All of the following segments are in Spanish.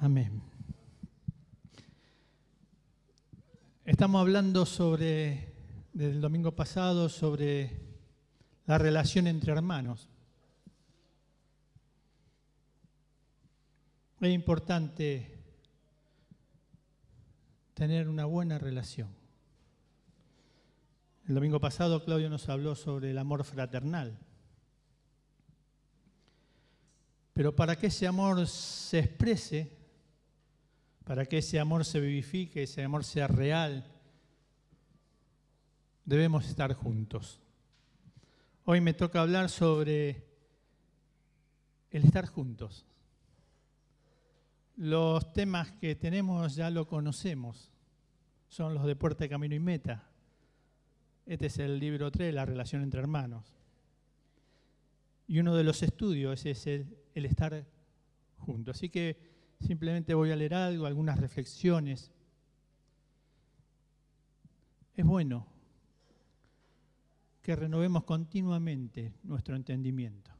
Amén. Estamos hablando desde el domingo pasado, sobre la relación entre hermanos. Es importante tener una buena relación. El domingo pasado Claudio nos habló sobre el amor fraternal. Pero para que ese amor se exprese, para que ese amor se vivifique, ese amor sea real, debemos estar juntos. Hoy me toca hablar sobre el estar juntos. Los temas que tenemos ya lo conocemos, son los de Puerta, Camino y Meta. Este es el libro 3, la relación entre hermanos. Y uno de los estudios es el estar juntos. Así que simplemente voy a leer algo, algunas reflexiones. Es bueno que renovemos continuamente nuestro entendimiento.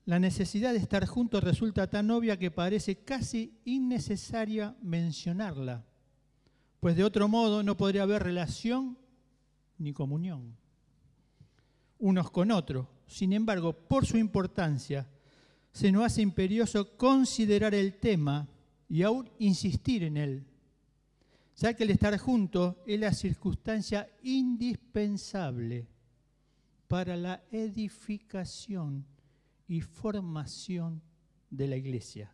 La necesidad de estar juntos resulta tan obvia que parece casi innecesaria mencionarla, pues de otro modo no podría haber relación ni comunión unos con otros. Sin embargo, por su importancia, se nos hace imperioso considerar el tema y aún insistir en él, ya que el estar juntos es la circunstancia indispensable para la edificación y formación de la iglesia,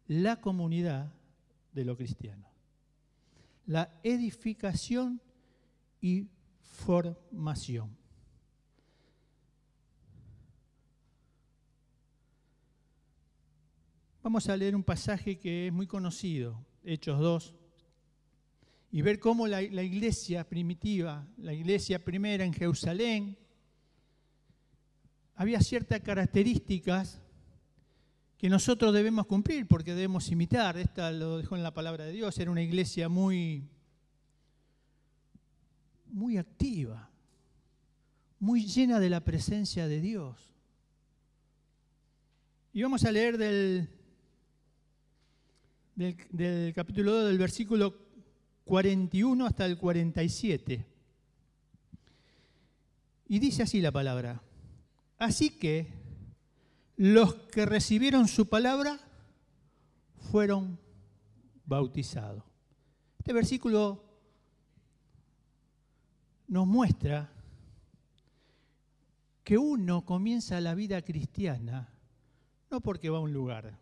la comunidad de los cristianos. La edificación y formación. Vamos a leer un pasaje que es muy conocido, Hechos 2, y ver cómo la iglesia primitiva, la iglesia primera en Jerusalén, había ciertas características que nosotros debemos cumplir porque debemos imitar. Esta lo dejó en la palabra de Dios. Era una iglesia muy activa, muy llena de la presencia de Dios. Y vamos a leer del capítulo 2, del versículo 41 hasta el 47. Y dice así la palabra: así que los que recibieron su palabra fueron bautizados. Este versículo nos muestra que uno comienza la vida cristiana no porque va a un lugar,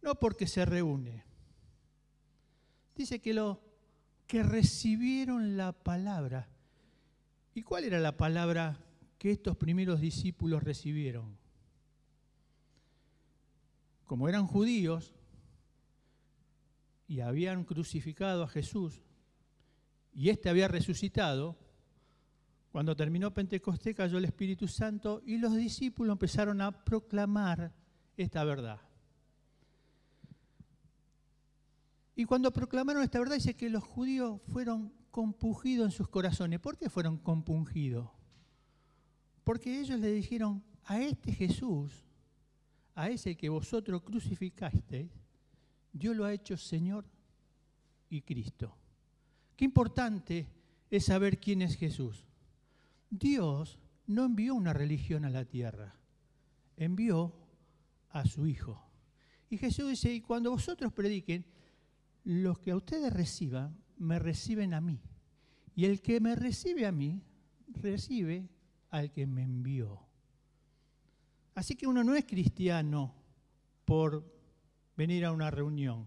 no porque se reúne. Dice que los que recibieron la palabra. ¿Y cuál era la palabra que estos primeros discípulos recibieron? Como eran judíos y habían crucificado a Jesús y éste había resucitado, cuando terminó Pentecostés cayó el Espíritu Santo y los discípulos empezaron a proclamar esta verdad. Y cuando proclamaron esta verdad, dice que los judíos fueron compungidos en sus corazones. ¿Por qué fueron compungidos? Porque ellos le dijeron: a este Jesús, a ese que vosotros crucificasteis, Dios lo ha hecho Señor y Cristo. Qué importante es saber quién es Jesús. Dios no envió una religión a la tierra, envió a su Hijo. Y Jesús dice: y cuando vosotros prediquen, los que a ustedes reciban, me reciben a mí. Y el que me recibe a mí, recibe al que me envió. Así que uno no es cristiano por venir a una reunión.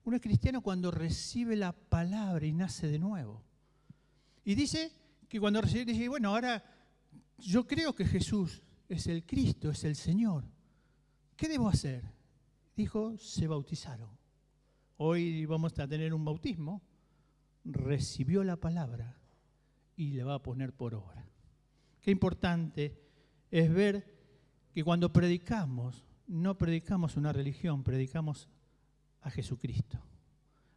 Uno es cristiano cuando recibe la palabra y nace de nuevo. Y dice que cuando recibe, dice: bueno, ahora yo creo que Jesús es el Cristo, es el Señor. ¿Qué debo hacer? Dijo: se bautizaron. Hoy vamos a tener un bautismo. Recibió la palabra y le va a poner por obra. Qué importante es ver que cuando predicamos, no predicamos una religión, predicamos a Jesucristo,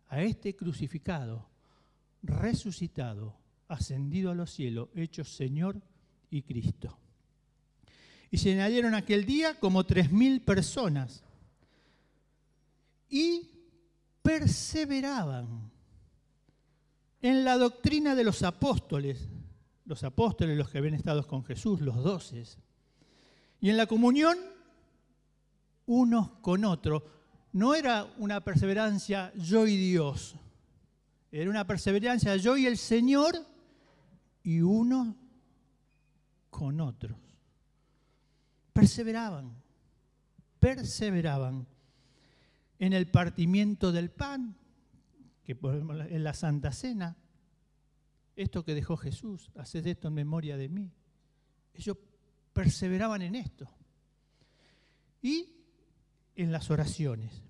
a este crucificado, resucitado, ascendido a los cielos, hecho Señor y Cristo. Y se añadieron aquel día como 3.000 personas. Y perseveraban en la doctrina de los apóstoles, los que habían estado con Jesús, los 12, y en la comunión unos con otros. No era una perseverancia yo y Dios, era una perseverancia yo y el Señor y unos con otros. Perseveraban en el partimiento del pan, que en la Santa Cena, esto que dejó Jesús, haced esto en memoria de mí. Ellos perseveraban en esto. Y en las oraciones.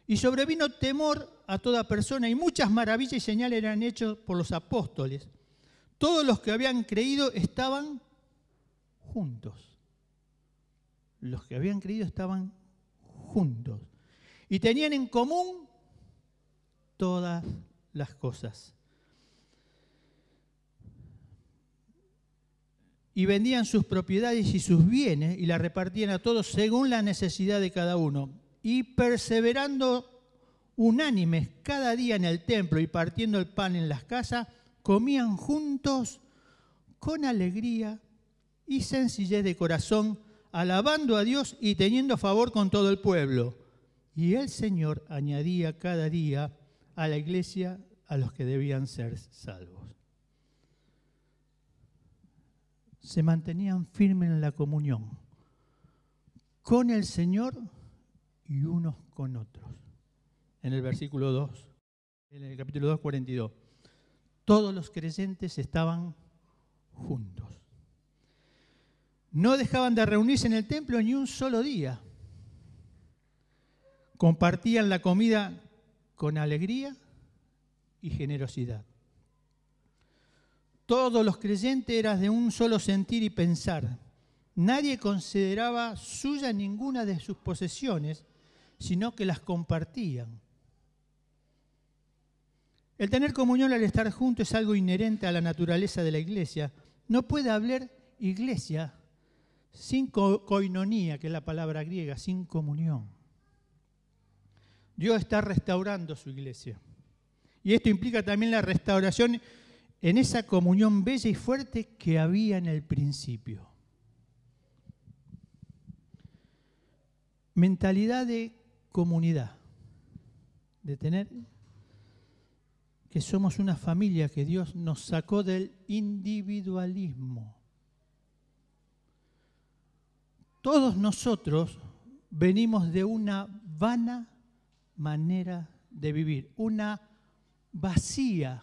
Y sobrevino temor a toda persona, y muchas maravillas y señales eran hechas por los apóstoles. Todos los que habían creído estaban juntos. Los que habían creído estaban juntos. Y tenían en común todas las cosas. Y vendían sus propiedades y sus bienes y las repartían a todos según la necesidad de cada uno. Y perseverando unánimes cada día en el templo y partiendo el pan en las casas, comían juntos con alegría y sencillez de corazón, alabando a Dios y teniendo favor con todo el pueblo. Y el Señor añadía cada día a la iglesia a los que debían ser salvos. Se mantenían firmes en la comunión con el Señor y unos con otros. En el versículo 2, en el capítulo 2, 42. Todos los creyentes estaban juntos. No dejaban de reunirse en el templo ni un solo día. Compartían la comida con alegría y generosidad. Todos los creyentes eran de un solo sentir y pensar. Nadie consideraba suya ninguna de sus posesiones, sino que las compartían. El tener comunión al estar juntos es algo inherente a la naturaleza de la iglesia. No puede haber iglesia sin koinonía, que es la palabra griega, sin comunión. Dios está restaurando su iglesia. Y esto implica también la restauración en esa comunión bella y fuerte que había en el principio. Mentalidad de comunidad, de tener que somos una familia, que Dios nos sacó del individualismo. Todos nosotros venimos de una vana manera de vivir, una vacía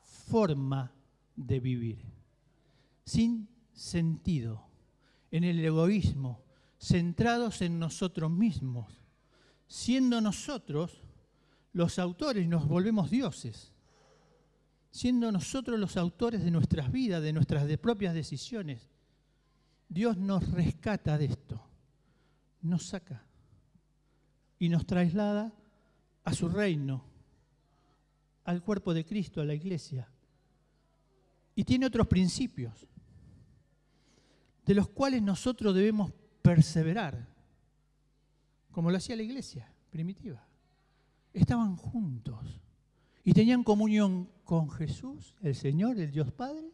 forma de vivir, sin sentido, en el egoísmo, centrados en nosotros mismos, siendo nosotros los autores, nos volvemos dioses, siendo nosotros los autores de nuestras vidas, de nuestras propias decisiones. Dios nos rescata de esto, nos saca y nos traslada a su reino, al cuerpo de Cristo, a la iglesia. Y tiene otros principios, de los cuales nosotros debemos perseverar, como lo hacía la iglesia primitiva. Estaban juntos y tenían comunión con Jesús, el Señor, el Dios Padre,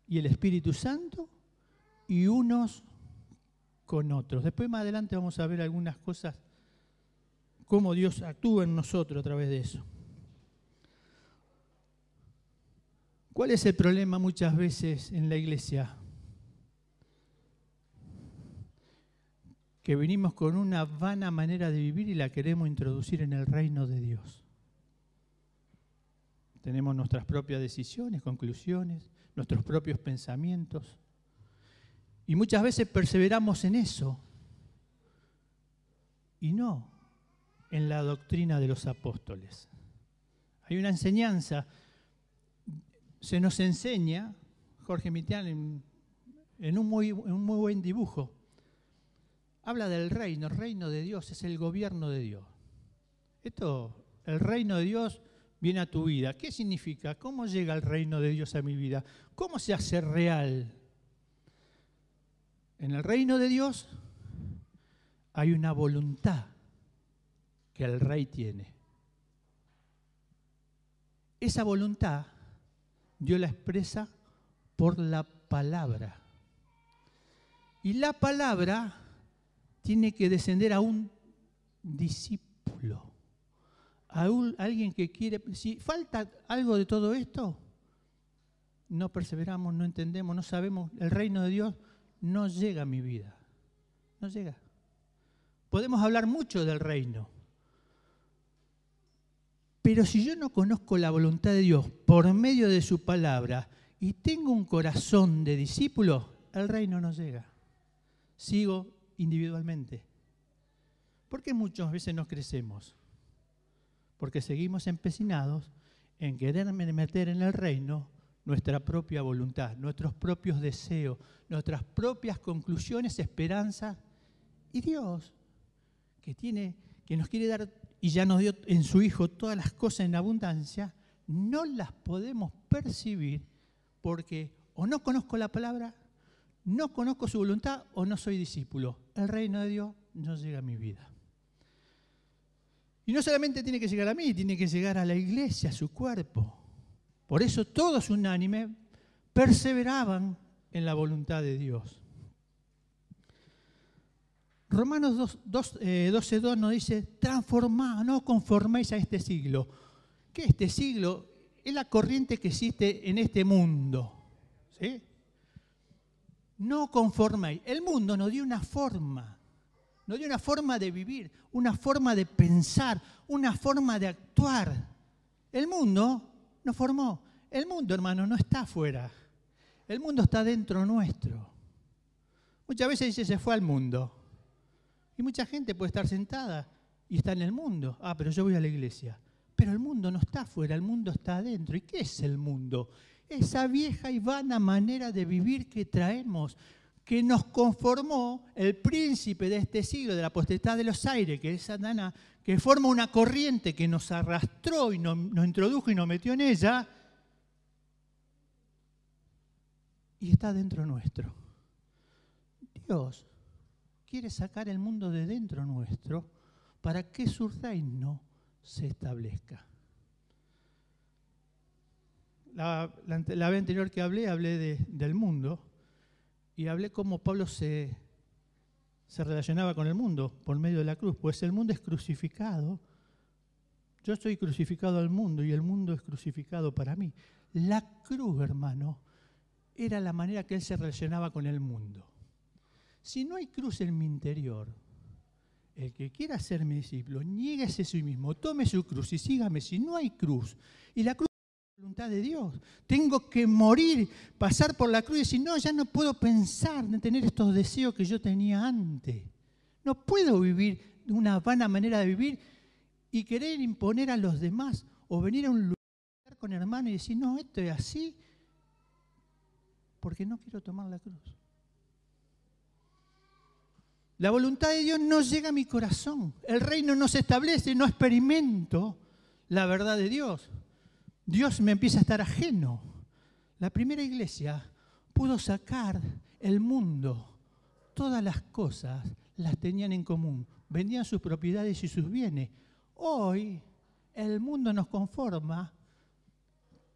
y el Espíritu Santo, y unos con otros. Después más adelante vamos a ver algunas cosas, cómo Dios actúa en nosotros a través de eso. ¿Cuál es el problema muchas veces en la iglesia? Que venimos con una vana manera de vivir y la queremos introducir en el reino de Dios. Tenemos nuestras propias decisiones, conclusiones, nuestros propios pensamientos. Y muchas veces perseveramos en eso y no en la doctrina de los apóstoles. Hay una enseñanza, se nos enseña, Jorge Mitián en un muy buen dibujo, habla del reino, el reino de Dios es el gobierno de Dios. El reino de Dios viene a tu vida. ¿Qué significa? ¿Cómo llega el reino de Dios a mi vida? ¿Cómo se hace real? En el reino de Dios hay una voluntad que el rey tiene. Esa voluntad Dios la expresa por la palabra. Y la palabra tiene que descender a un discípulo, a alguien que quiere. Si falta algo de todo esto, no perseveramos, no entendemos, no sabemos, el reino de Dios no llega a mi vida. No llega. Podemos hablar mucho del reino, pero si yo no conozco la voluntad de Dios por medio de su palabra y tengo un corazón de discípulo, el reino no llega. Sigo individualmente. ¿Por qué muchas veces no crecemos? Porque seguimos empecinados en querer meter en el reino nuestra propia voluntad, nuestros propios deseos, nuestras propias conclusiones, esperanzas. Y Dios, que nos quiere dar y ya nos dio en su Hijo todas las cosas en abundancia, no las podemos percibir porque o no conozco la palabra, no conozco su voluntad o no soy discípulo. El reino de Dios no llega a mi vida. Y no solamente tiene que llegar a mí, tiene que llegar a la iglesia, a su cuerpo. Por eso todos unánimes perseveraban en la voluntad de Dios. Romanos 12:2 nos dice, transformad, no conforméis a este siglo. ¿Qué es este siglo? Es la corriente que existe en este mundo. ¿Sí? No conforméis. El mundo nos dio una forma de vivir, una forma de pensar, una forma de actuar. El mundo nos formó. El mundo, hermano, no está afuera. El mundo está dentro nuestro. Muchas veces dice, se fue al mundo. Y mucha gente puede estar sentada y está en el mundo. Ah, pero yo voy a la iglesia. Pero el mundo no está afuera, el mundo está adentro. ¿Y qué es el mundo? Esa vieja y vana manera de vivir que traemos, que nos conformó el príncipe de este siglo, de la potestad de los aires, que es Satanás, que forma una corriente que nos arrastró y nos introdujo y nos metió en ella, y está dentro nuestro. Dios quiere sacar el mundo de dentro nuestro para que su reino se establezca. La vez anterior que hablé del mundo y hablé cómo Pablo se relacionaba con el mundo por medio de la cruz, pues el mundo es crucificado. Yo estoy crucificado al mundo y el mundo es crucificado para mí. La cruz, hermano, era la manera que él se relacionaba con el mundo. Si no hay cruz en mi interior, el que quiera ser mi discípulo, niéguese a sí mismo, tome su cruz y sígame. Si no hay cruz, y la cruz es la voluntad de Dios, tengo que morir, pasar por la cruz y decir, no, ya no puedo pensar en tener estos deseos que yo tenía antes. No puedo vivir de una vana manera de vivir y querer imponer a los demás o venir a un lugar con hermano y decir, no, esto es así, porque no quiero tomar la cruz. La voluntad de Dios no llega a mi corazón. El reino no se establece, no experimento la verdad de Dios. Dios me empieza a estar ajeno. La primera iglesia pudo sacar el mundo. Todas las cosas las tenían en común. Vendían sus propiedades y sus bienes. Hoy el mundo nos conforma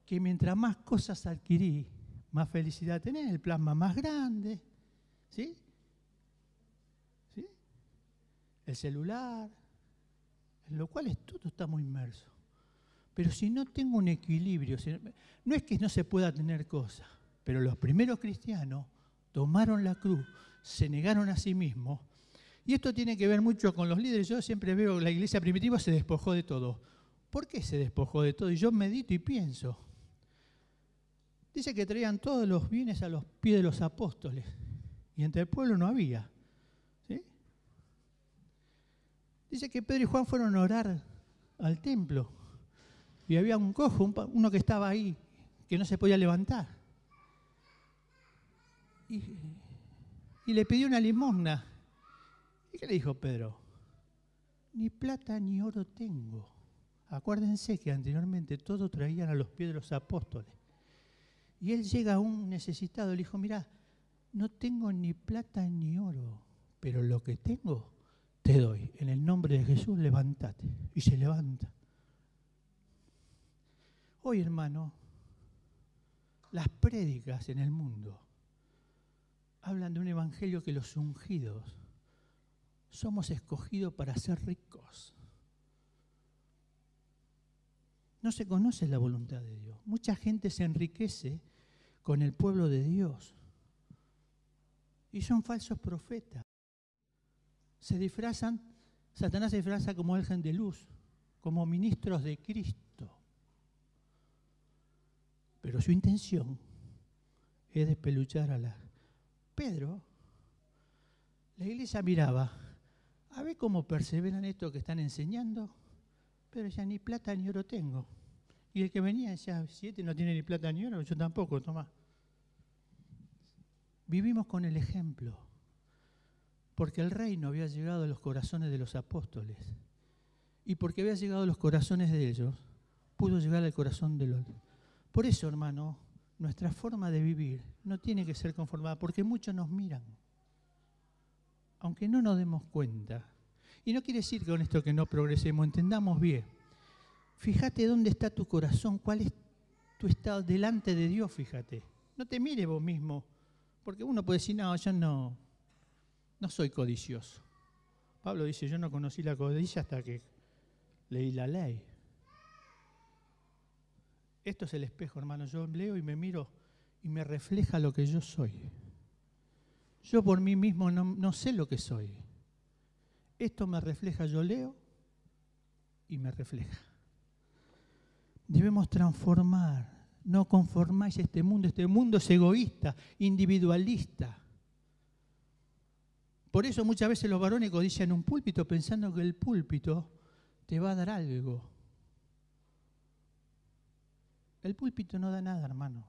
que mientras más cosas adquirí, más felicidad tenés, el plasma más grande, ¿sí? El celular, en lo cual todos estamos inmersos. Pero si no tengo un equilibrio, no es que no se pueda tener cosas, pero los primeros cristianos tomaron la cruz, se negaron a sí mismos, y esto tiene que ver mucho con los líderes. Yo siempre veo que la iglesia primitiva se despojó de todo. ¿Por qué se despojó de todo? Y yo medito y pienso. Dice que traían todos los bienes a los pies de los apóstoles, y entre el pueblo no había. Dice que Pedro y Juan fueron a orar al templo y había un cojo, uno que estaba ahí, que no se podía levantar. Y le pidió una limosna. ¿Y qué le dijo Pedro? Ni plata ni oro tengo. Acuérdense que anteriormente todo traían a los pies de los apóstoles. Y él llega a un necesitado y le dijo, mirá, no tengo ni plata ni oro, pero lo que tengo te doy. En el nombre de Jesús, levántate. Y se levanta. Hoy, hermano, las prédicas en el mundo hablan de un evangelio que los ungidos somos escogidos para ser ricos. No se conoce la voluntad de Dios. Mucha gente se enriquece con el pueblo de Dios. Y son falsos profetas. Se disfrazan, Satanás se disfraza como ángel de luz, como ministros de Cristo. Pero su intención es despeluchar a la... Pedro, la iglesia miraba, a ver cómo perseveran estos que están enseñando, pero ya ni plata ni oro tengo. Y el que venía decía, si este no tiene ni plata ni oro, yo tampoco, toma. Vivimos con el ejemplo, porque el reino había llegado a los corazones de los apóstoles. Y porque había llegado a los corazones de ellos, pudo llegar al corazón de los... Por eso, hermano, nuestra forma de vivir no tiene que ser conformada, porque muchos nos miran, aunque no nos demos cuenta. Y no quiere decir con esto que no progresemos, entendamos bien. Fíjate dónde está tu corazón, cuál es tu estado delante de Dios, fíjate. No te mires vos mismo, porque uno puede decir, no, yo no soy codicioso. Pablo dice, yo no conocí la codicia hasta que leí la ley. Esto es el espejo, hermano. Yo leo y me miro y me refleja lo que yo soy. Yo por mí mismo no sé lo que soy. Esto me refleja, yo leo y me refleja. Debemos transformar, no conformáis este mundo. Este mundo es egoísta, individualista. Por eso muchas veces los varones codician un púlpito pensando que el púlpito te va a dar algo. El púlpito no da nada, hermano.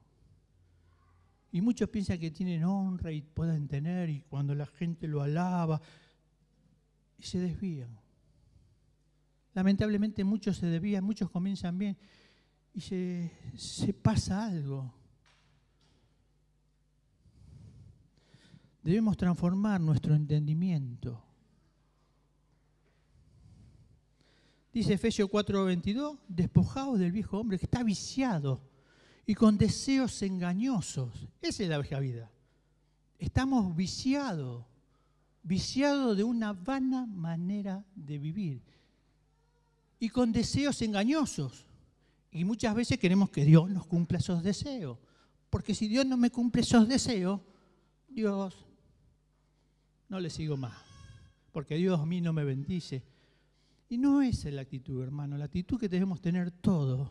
Y muchos piensan que tienen honra y pueden tener, y cuando la gente lo alaba, y se desvían. Lamentablemente muchos se desvían, muchos comienzan bien, y se pasa algo. Debemos transformar nuestro entendimiento. Dice Efesios 4:22, despojaos del viejo hombre que está viciado y con deseos engañosos. Esa es la vieja vida. Estamos viciados de una vana manera de vivir y con deseos engañosos. Y muchas veces queremos que Dios nos cumpla esos deseos, porque si Dios no me cumple esos deseos, Dios, no le sigo más, porque Dios a mí no me bendice. Y no esa es la actitud, hermano. La actitud que debemos tener todos.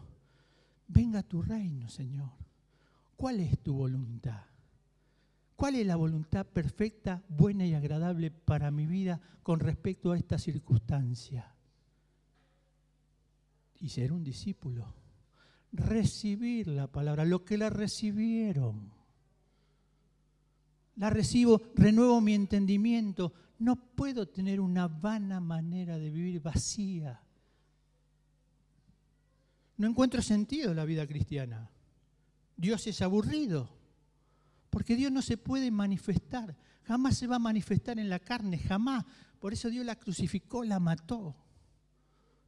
Venga a tu reino, Señor. ¿Cuál es tu voluntad? ¿Cuál es la voluntad perfecta, buena y agradable para mi vida con respecto a esta circunstancia? Y ser un discípulo. Recibir la palabra, lo que la recibieron. La recibo, renuevo mi entendimiento. No puedo tener una vana manera de vivir vacía. No encuentro sentido en la vida cristiana. Dios es aburrido, porque Dios no se puede manifestar. Jamás se va a manifestar en la carne, jamás. Por eso Dios la crucificó, la mató.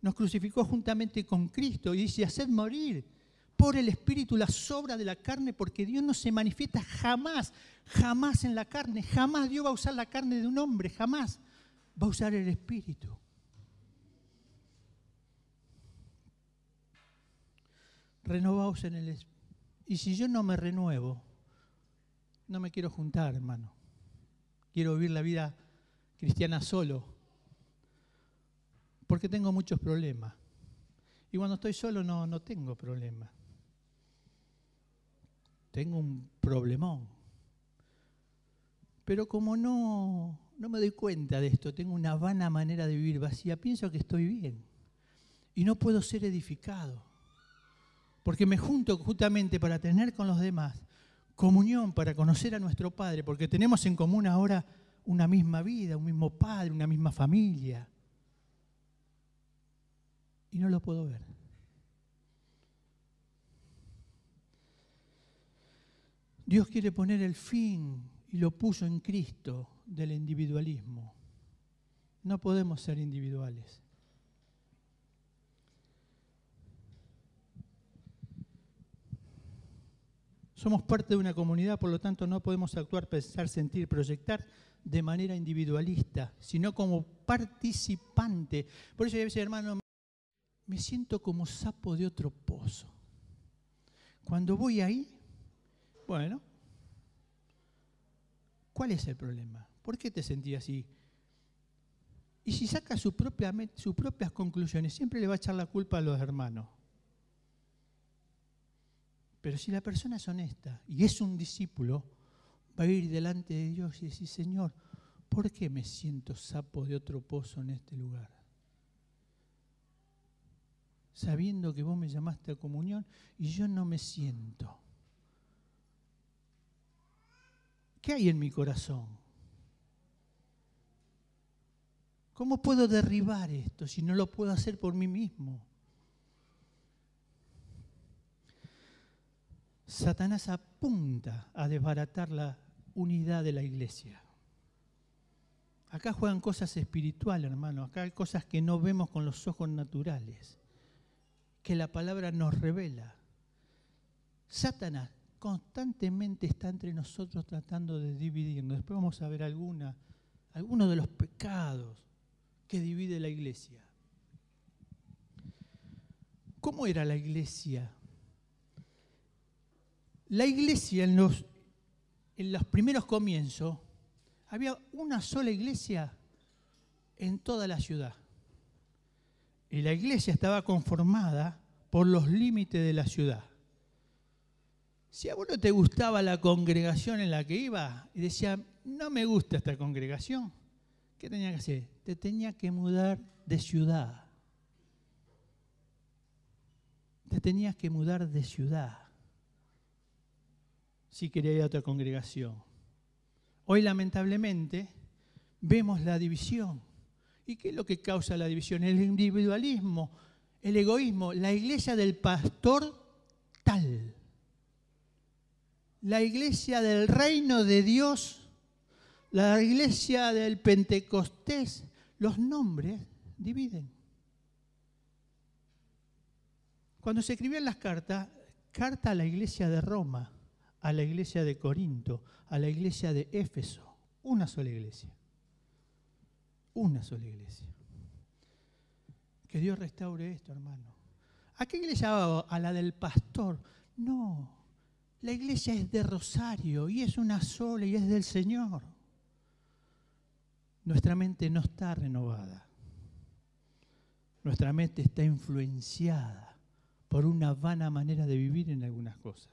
Nos crucificó juntamente con Cristo y dice, haced morir por el Espíritu la sobra de la carne, porque Dios no se manifiesta jamás, jamás en la carne, jamás Dios va a usar la carne de un hombre, jamás va a usar el Espíritu. Renovaos en el Espíritu. Y si yo no me renuevo, no me quiero juntar, hermano. Quiero vivir la vida cristiana solo, porque tengo muchos problemas. Y cuando estoy solo no tengo problemas. Tengo un problemón. Pero como no me doy cuenta de esto, tengo una vana manera de vivir vacía, pienso que estoy bien. Y no puedo ser edificado. Porque me junto justamente para tener con los demás comunión, para conocer a nuestro Padre, porque tenemos en común ahora una misma vida, un mismo Padre, una misma familia. Y no lo puedo ver. Dios quiere poner el fin y lo puso en Cristo del individualismo. No podemos ser individuales. Somos parte de una comunidad, por lo tanto no podemos actuar, pensar, sentir, proyectar de manera individualista, sino como participante. Por eso, a veces, hermano, me siento como sapo de otro pozo. Cuando voy ahí, bueno, ¿cuál es el problema? ¿Por qué te sentí así? Y si saca sus propias conclusiones, siempre le va a echar la culpa a los hermanos. Pero si la persona es honesta y es un discípulo, va a ir delante de Dios y decir, Señor, ¿por qué me siento sapo de otro pozo en este lugar? Sabiendo que vos me llamaste a comunión y yo no me siento. ¿Qué hay en mi corazón? ¿Cómo puedo derribar esto si no lo puedo hacer por mí mismo? Satanás apunta a desbaratar la unidad de la iglesia. Acá juegan cosas espirituales, hermano. Acá hay cosas que no vemos con los ojos naturales, que la palabra nos revela. Satanás constantemente está entre nosotros tratando de dividirnos. Después vamos a ver algunos de los pecados que divide la iglesia. ¿Cómo era la iglesia? La iglesia en los primeros comienzos, había una sola iglesia en toda la ciudad. Y la iglesia estaba conformada por los límites de la ciudad. Si a vos no te gustaba la congregación en la que ibas y decías, no me gusta esta congregación, ¿qué tenía que hacer? Te tenía que mudar de ciudad. Te tenías que mudar de ciudad si quería ir a otra congregación. Hoy, lamentablemente, vemos la división. ¿Y qué es lo que causa la división? El individualismo, el egoísmo, la iglesia del pastor tal, la iglesia del reino de Dios, la iglesia del Pentecostés. Los nombres dividen. Cuando se escribían las cartas, carta a la iglesia de Roma, a la iglesia de Corinto, a la iglesia de Éfeso, una sola iglesia. Una sola iglesia. Que Dios restaure esto, hermano. ¿A qué iglesia va? ¿A la del pastor? No, la iglesia es de Rosario y es una sola y es del Señor. Nuestra mente no está renovada. Nuestra mente está influenciada por una vana manera de vivir en algunas cosas.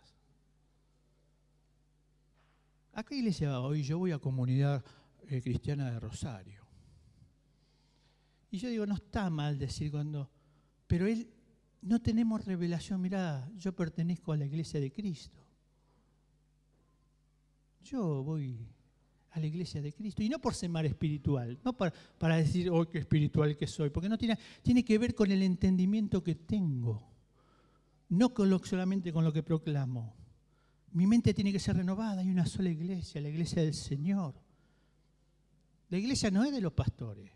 ¿A qué iglesia va hoy? Yo voy a Comunidad Cristiana de Rosario. Y yo digo, no está mal decir pero no tenemos revelación. Mirá, yo pertenezco a la iglesia de Cristo. Yo voy a la iglesia de Cristo. Y no por ser más espiritual, no para decir, oh, qué espiritual que soy, porque no tiene que ver con el entendimiento que tengo, no solamente con lo que proclamo. Mi mente tiene que ser renovada. Hay una sola iglesia, la iglesia del Señor. La iglesia no es de los pastores.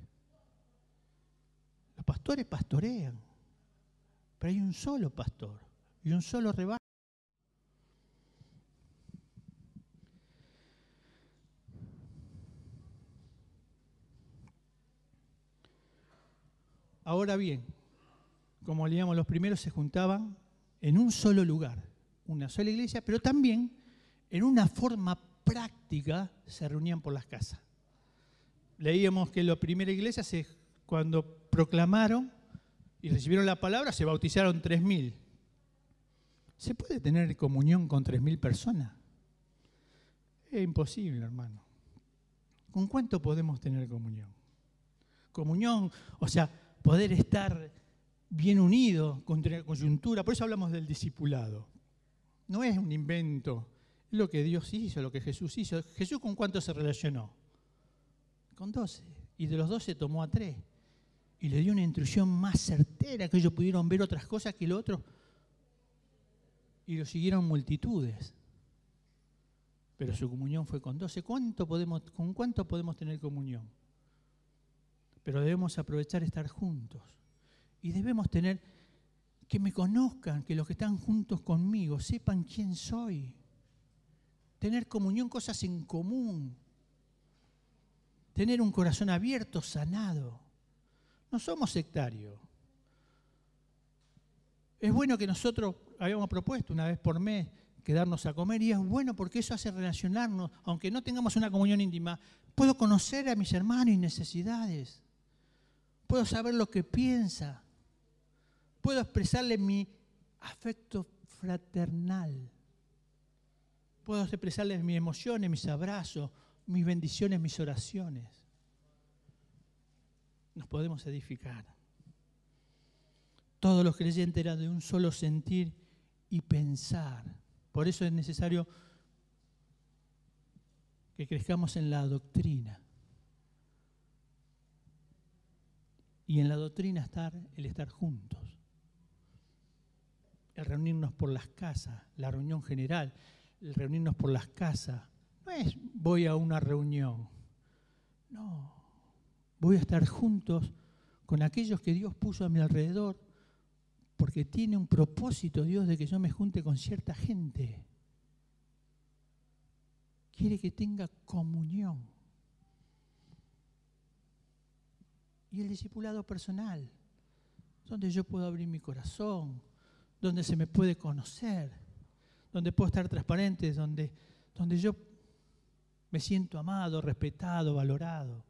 Los pastores pastorean, pero hay un solo pastor y un solo rebaño. Ahora bien, como leíamos, los primeros se juntaban en un solo lugar, una sola iglesia, pero también en una forma práctica se reunían por las casas. Leíamos que la primera iglesia, cuando proclamaron y recibieron la palabra, se bautizaron 3.000. ¿Se puede tener comunión con 3.000 personas? Es imposible, hermano. ¿Con cuánto podemos tener comunión? Comunión, o sea, poder estar bien unidos contra la coyuntura. Por eso hablamos del discipulado. No es un invento, es lo que Dios hizo, lo que Jesús hizo. ¿Jesús con cuántos se relacionó? Con 12. Y de los 12 tomó a 3. Y le dio una instrucción más certera, que ellos pudieron ver otras cosas que lo otro. Y lo siguieron multitudes. pero su comunión fue con 12. ¿Con cuánto podemos tener comunión? Pero debemos aprovechar estar juntos. Y debemos tener, que me conozcan, que los que están juntos conmigo sepan quién soy. Tener comunión, cosas en común. Tener un corazón abierto, sanado. No somos sectarios. Es bueno que nosotros habíamos propuesto una vez por mes quedarnos a comer, y es bueno porque eso hace relacionarnos, aunque no tengamos una comunión íntima. Puedo conocer a mis hermanos y necesidades. Puedo saber lo que piensa. Puedo expresarle mi afecto fraternal. Puedo expresarle mis emociones, mis abrazos, mis bendiciones, mis oraciones. Nos podemos edificar. Todos los creyentes eran de un solo sentir y pensar. Por eso es necesario que crezcamos en la doctrina. Y en la doctrina el estar juntos. El reunirnos por las casas, la reunión general, el reunirnos por las casas. No es voy a una reunión. No, voy a estar juntos con aquellos que Dios puso a mi alrededor, porque tiene un propósito Dios de que yo me junte con cierta gente. Quiere que tenga comunión. Y el discipulado personal, donde yo puedo abrir mi corazón, donde se me puede conocer, donde puedo estar transparente, donde yo me siento amado, respetado, valorado.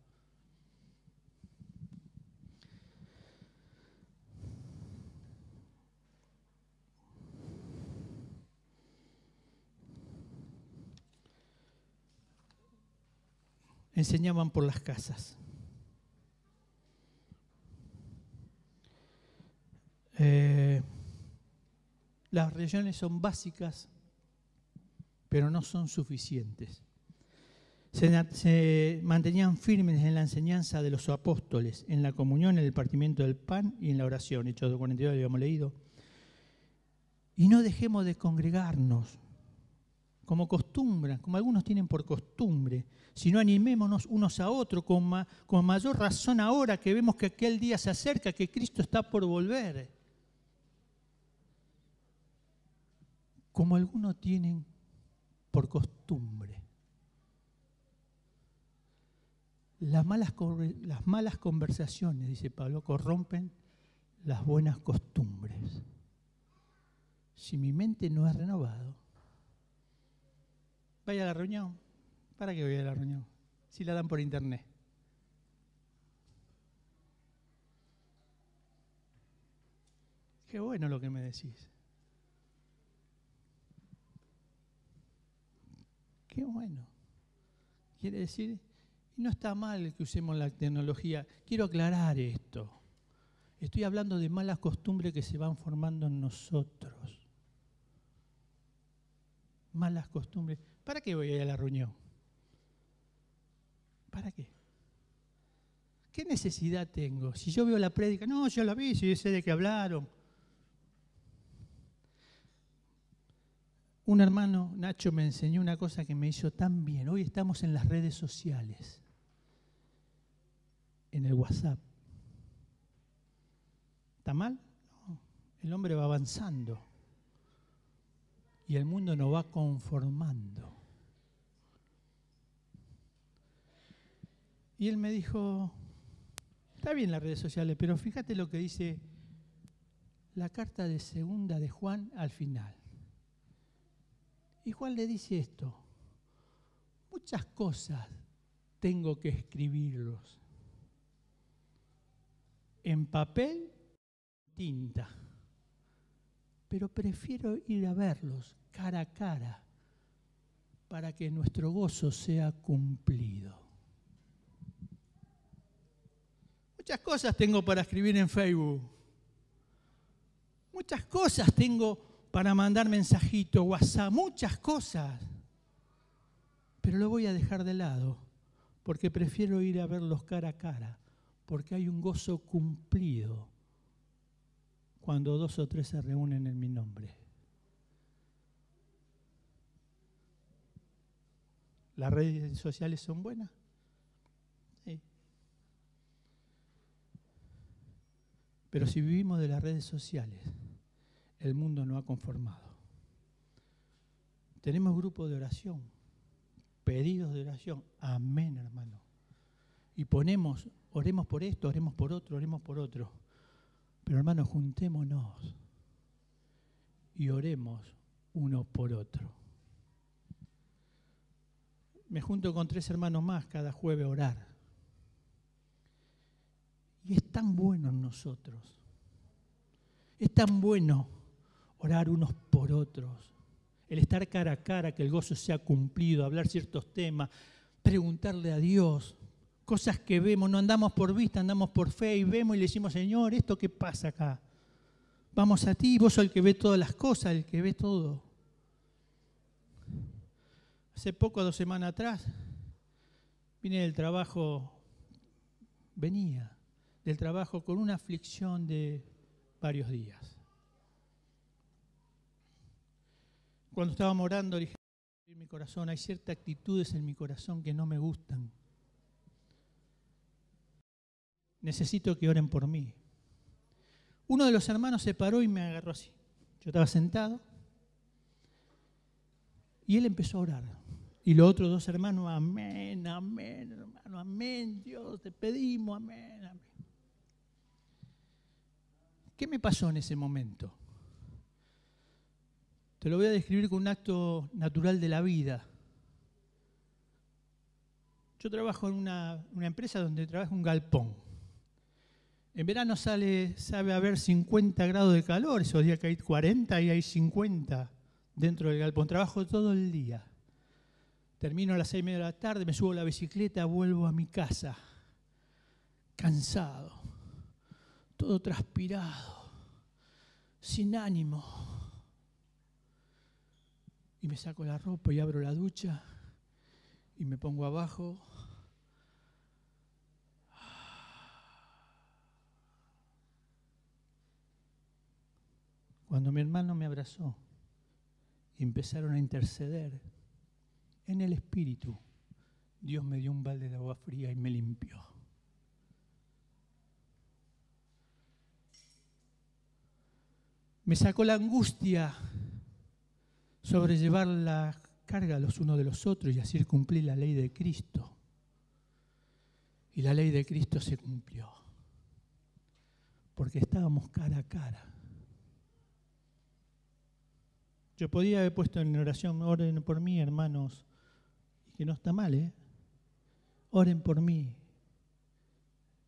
Enseñaban por las casas. Las religiones son básicas, pero no son suficientes. Se mantenían firmes en la enseñanza de los apóstoles, en la comunión, en el partimiento del pan y en la oración. Hechos 42 lo habíamos leído. Y no dejemos de congregarnos como costumbre, como algunos tienen por costumbre, sino animémonos unos a otros con mayor razón ahora que vemos que aquel día se acerca, que Cristo está por volver. Como algunos tienen por costumbre. Las malas conversaciones, dice Pablo, corrompen las buenas costumbres. Si mi mente no es renovada, vaya a la reunión. ¿Para qué voy a la reunión? Si la dan por internet. Qué bueno lo que me decís. Qué bueno. Quiere decir, y no está mal que usemos la tecnología. Quiero aclarar esto. Estoy hablando de malas costumbres que se van formando en nosotros. Malas costumbres. ¿Para qué voy a ir a la reunión? ¿Para qué? ¿Qué necesidad tengo? Si yo veo la prédica, no, yo la vi, si yo sé de qué hablaron. Un hermano, Nacho, me enseñó una cosa que me hizo tan bien. Hoy estamos en las redes sociales, en el WhatsApp. ¿Está mal? No. El hombre va avanzando y el mundo nos va conformando. Y él me dijo, está bien las redes sociales, pero fíjate lo que dice la carta de segunda de Juan al final. Y Juan le dice esto: muchas cosas tengo que escribirlos en papel, tinta, pero prefiero ir a verlos cara a cara para que nuestro gozo sea cumplido. Muchas cosas tengo para escribir en Facebook. Muchas cosas tengo para mandar mensajitos, WhatsApp, muchas cosas. Pero lo voy a dejar de lado porque prefiero ir a verlos cara a cara, porque hay un gozo cumplido cuando 2 o 3 se reúnen en mi nombre. ¿Las redes sociales son buenas? Sí. Pero si vivimos de las redes sociales, el mundo no ha conformado. Tenemos grupos de oración, pedidos de oración. Amén, hermano. Y oremos por esto, oremos por otro, oremos por otro. Pero hermano, juntémonos y oremos uno por otro. Me junto con 3 hermanos más cada jueves a orar. Y es tan bueno en nosotros. Es tan bueno orar unos por otros. El estar cara a cara, que el gozo sea cumplido, hablar ciertos temas, preguntarle a Dios. Cosas que vemos, no andamos por vista, andamos por fe y vemos y le decimos, Señor, ¿esto qué pasa acá? Vamos a ti, vos sos el que ve todas las cosas, el que ve todo. Hace poco, 2 semanas atrás, venía del trabajo con una aflicción de varios días. Cuando estábamos orando, dije, en mi corazón, hay ciertas actitudes en mi corazón que no me gustan. Necesito que oren por mí. Uno de los hermanos se paró y me agarró así. Yo estaba sentado y él empezó a orar. Y los otros 2 hermanos, amén, amén, hermano, amén, Dios, te pedimos, amén, amén. ¿Qué me pasó en ese momento? Te lo voy a describir con un acto natural de la vida. Yo trabajo en una empresa donde trabaja un galpón. En verano sabe haber 50 grados de calor, esos días que hay 40 y hay 50 dentro del galpón. Trabajo todo el día. Termino a las 6:30 de la tarde, me subo a la bicicleta, vuelvo a mi casa, cansado, todo transpirado, sin ánimo. Y me saco la ropa y abro la ducha y me pongo abajo. Cuando mi hermano me abrazó y empezaron a interceder, en el Espíritu, Dios me dio un balde de agua fría y me limpió. Me sacó la angustia sobre llevar la carga los unos de los otros y así cumplir la ley de Cristo. Y la ley de Cristo se cumplió, porque estábamos cara a cara. Yo podía haber puesto en oración, oren por mí, hermanos, y que no está mal, ¿eh? Oren por mí.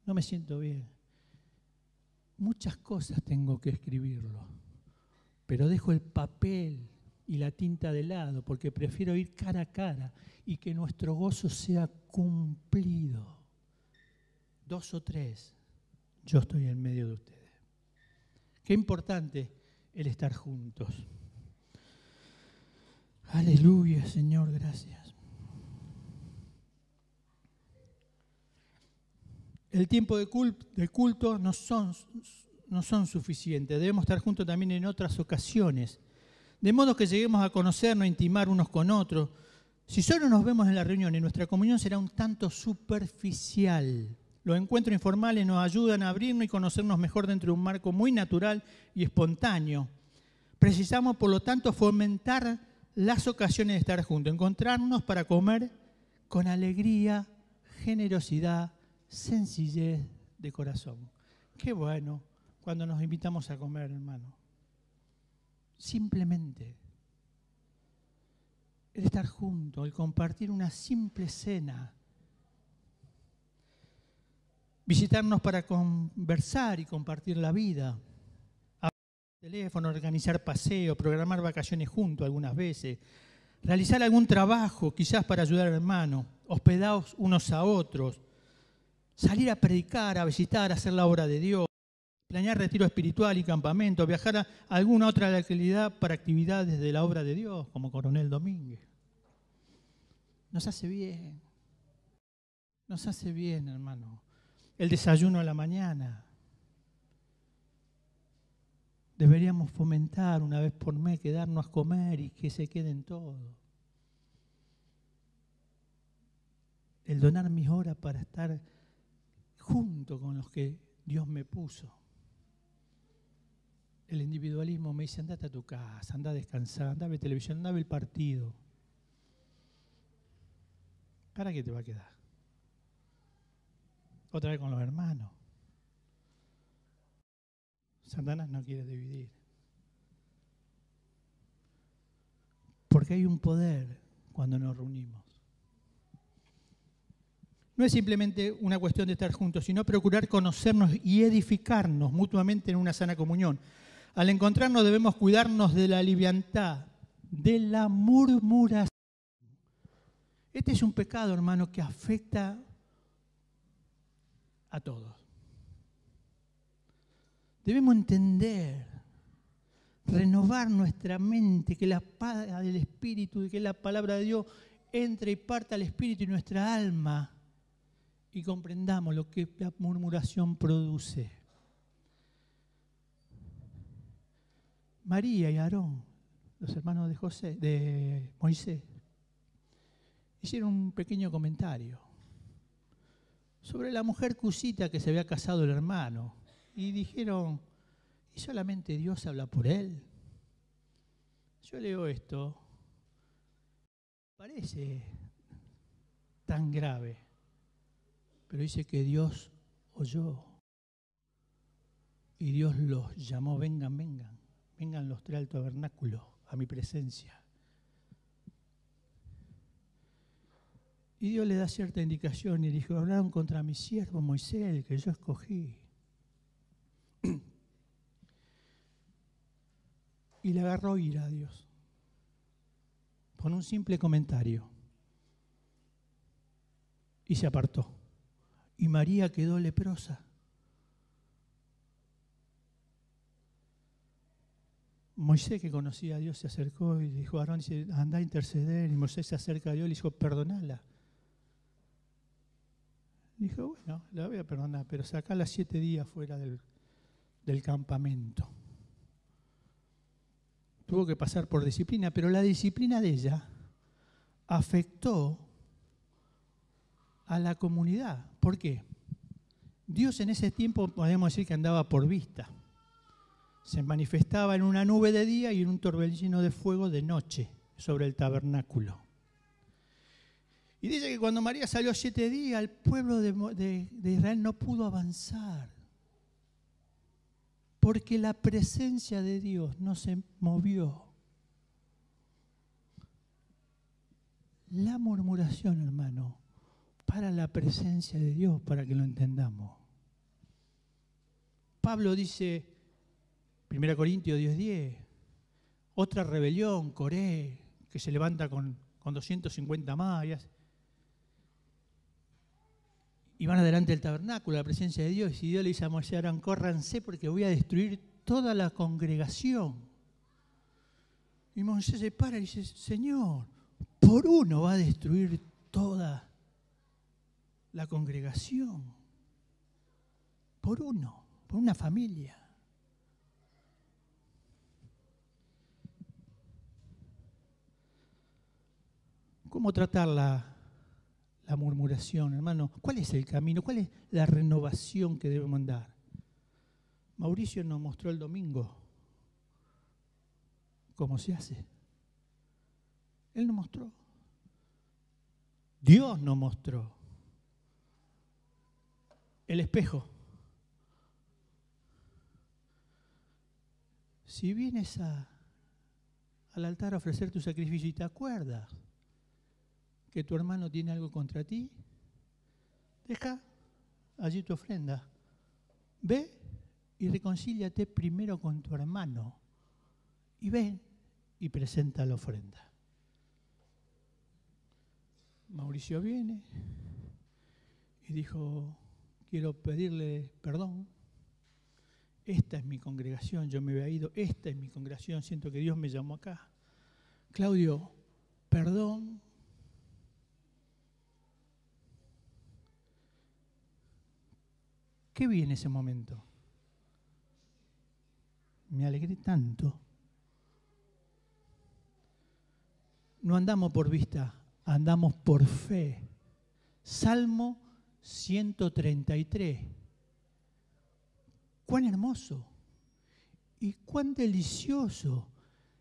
No me siento bien. Muchas cosas tengo que escribirlo, pero dejo el papel y la tinta de lado porque prefiero ir cara a cara y que nuestro gozo sea cumplido. 2 o 3, yo estoy en medio de ustedes. Qué importante el estar juntos. Aleluya, Señor, gracias. El tiempo de culto no son suficientes. Debemos estar juntos también en otras ocasiones. De modo que lleguemos a conocernos, a intimar unos con otros. Si solo nos vemos en la reunión, nuestra comunión será un tanto superficial. Los encuentros informales nos ayudan a abrirnos y conocernos mejor dentro de un marco muy natural y espontáneo. Precisamos, por lo tanto, fomentar las ocasiones de estar juntos, encontrarnos para comer con alegría, generosidad, sencillez de corazón. Qué bueno cuando nos invitamos a comer, hermano. Simplemente el estar juntos, el compartir una simple cena, visitarnos para conversar y compartir la vida, hablar por teléfono, organizar paseos, programar vacaciones juntos algunas veces, realizar algún trabajo quizás para ayudar al hermano, hospedados unos a otros, salir a predicar, a visitar, a hacer la obra de Dios, planear retiro espiritual y campamento, viajar a alguna otra localidad para actividades de la obra de Dios, como Coronel Domínguez. Nos hace bien, hermano. El desayuno a la mañana. Deberíamos fomentar una vez por mes, quedarnos a comer y que se queden todos. el donar mis horas para estar junto con los que Dios me puso. El individualismo me dice, andate a tu casa, anda a descansar, anda a ver televisión, anda a ver el partido. ¿Para qué te va a quedar? Otra vez con los hermanos. Satanás no quiere dividir. Porque hay un poder cuando nos reunimos. No es simplemente una cuestión de estar juntos, sino procurar conocernos y edificarnos mutuamente en una sana comunión. Al encontrarnos debemos cuidarnos de la liviandad, de la murmuración. Este es un pecado, hermano, que afecta a todos. Debemos entender, renovar nuestra mente, que la espada del Espíritu y que la palabra de Dios entre y parta al Espíritu y nuestra alma y comprendamos lo que la murmuración produce. María y Aarón, los hermanos de Moisés, hicieron un pequeño comentario sobre la mujer cusita que se había casado el hermano y dijeron, ¿y solamente Dios habla por él? Yo leo esto, parece tan grave, pero dice que Dios oyó y Dios los llamó, vengan, vengan, vengan los tres al tabernáculo, a mi presencia. Y Dios le da cierta indicación y dijo, hablaron contra mi siervo Moisés, el que yo escogí. Y le agarró ira a Dios con un simple comentario. Y se apartó. Y María quedó leprosa. Moisés, que conocía a Dios, se acercó y dijo, Aarón, anda a interceder. Y Moisés se acerca a Dios y le dijo, perdonala. Dijo, bueno, la voy a perdonar, pero sacala 7 días fuera del campamento. Tuvo que pasar por disciplina, pero la disciplina de ella afectó a la comunidad. ¿Por qué? Dios en ese tiempo podemos decir que andaba por vista. Se manifestaba en una nube de día y en un torbellino de fuego de noche sobre el tabernáculo. Y dice que cuando María salió 7 días, el pueblo de Israel no pudo avanzar. Porque la presencia de Dios no se movió. La murmuración, hermano, para la presencia de Dios, para que lo entendamos. Pablo dice, 1 Corintios 10:10, otra rebelión, Coré, que se levanta con 250 mayas. Y van adelante del tabernáculo, a la presencia de Dios, y Dios le dice a Moisés, Aarón, córranse porque voy a destruir toda la congregación. Y Moisés se para y dice, Señor, por uno va a destruir toda la congregación. Por uno, por una familia. ¿Cómo tratar la murmuración, hermano? ¿Cuál es el camino? ¿Cuál es la renovación que debemos dar? Mauricio nos mostró el domingo cómo se hace. Él nos mostró. Dios nos mostró. El espejo. Si vienes al altar a ofrecer tu sacrificio y te acuerdas que tu hermano tiene algo contra ti, deja allí tu ofrenda. Ve y reconcíliate primero con tu hermano. Y ven y presenta la ofrenda. Mauricio viene y dijo, quiero pedirle perdón. Esta es mi congregación, yo me había ido, esta es mi congregación, siento que Dios me llamó acá. Claudio, perdón. ¿Qué vi en ese momento? Me alegré tanto. No andamos por vista, andamos por fe. Salmo 133. Cuán hermoso y cuán delicioso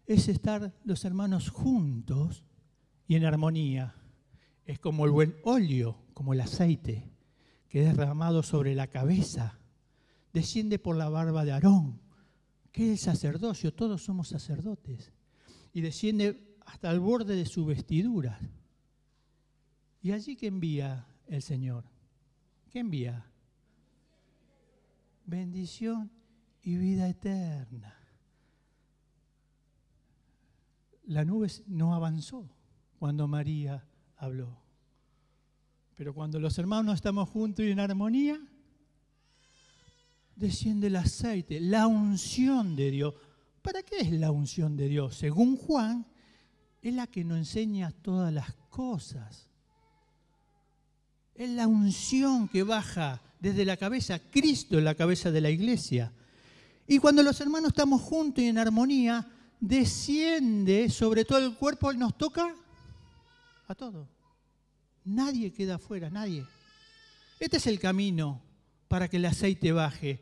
es estar los hermanos juntos y en armonía. Es como el buen óleo, como el aceite, que es derramado sobre la cabeza, desciende por la barba de Aarón, que es el sacerdocio, todos somos sacerdotes, y desciende hasta el borde de su vestidura. ¿Y allí qué envía el Señor? ¿Qué envía? Bendición y vida eterna. La nube no avanzó cuando María habló. Pero cuando los hermanos estamos juntos y en armonía, desciende el aceite, la unción de Dios. ¿Para qué es la unción de Dios? Según Juan, es la que nos enseña todas las cosas. Es la unción que baja desde la cabeza, Cristo en la cabeza de la iglesia. Y cuando los hermanos estamos juntos y en armonía, desciende sobre todo el cuerpo y nos toca a todos. Nadie queda afuera, nadie. Este es el camino para que el aceite baje.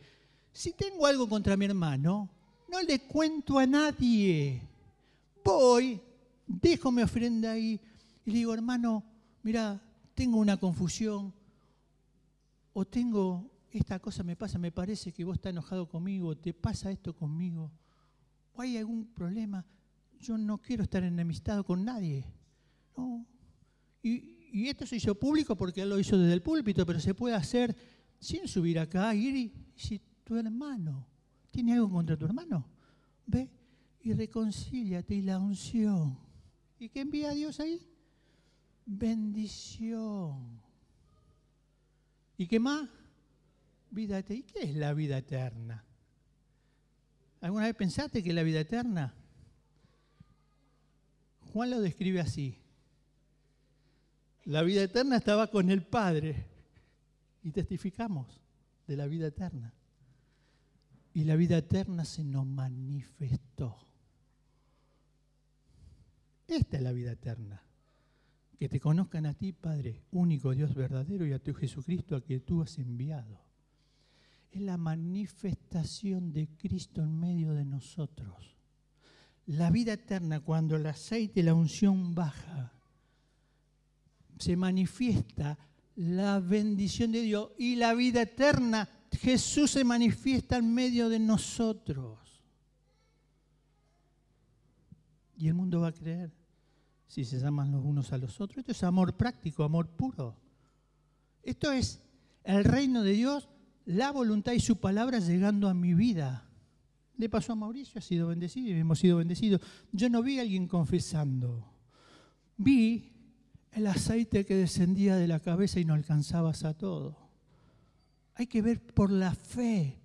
Si tengo algo contra mi hermano, no le cuento a nadie. Voy, dejo mi ofrenda ahí y le digo, hermano, mira, tengo una confusión o tengo esta cosa me pasa, me parece que vos estás enojado conmigo, te pasa esto conmigo, o hay algún problema, yo no quiero estar enemistado con nadie. No. Y esto se hizo público porque él lo hizo desde el púlpito, pero se puede hacer sin subir acá, ir y si tu hermano tiene algo contra tu hermano, ve y reconcíliate y la unción. ¿Y qué envía Dios ahí? Bendición. ¿Y qué más? Vida eterna. ¿Y qué es la vida eterna? ¿Alguna vez pensaste que es la vida eterna? Juan lo describe así. La vida eterna estaba con el Padre y testificamos de la vida eterna. Y la vida eterna se nos manifestó. Esta es la vida eterna. Que te conozcan a ti, Padre, único Dios verdadero, y a tu Jesucristo, a quien tú has enviado. Es la manifestación de Cristo en medio de nosotros. La vida eterna, cuando el aceite y la unción baja, se manifiesta la bendición de Dios y la vida eterna. Jesús se manifiesta en medio de nosotros. Y el mundo va a creer si se aman los unos a los otros. Esto es amor práctico, amor puro. Esto es el reino de Dios, la voluntad y su palabra llegando a mi vida. Le pasó a Mauricio, ha sido bendecido y hemos sido bendecidos. Yo no vi a alguien confesando. Vi el aceite que descendía de la cabeza y no alcanzabas a todo. Hay que ver por la fe,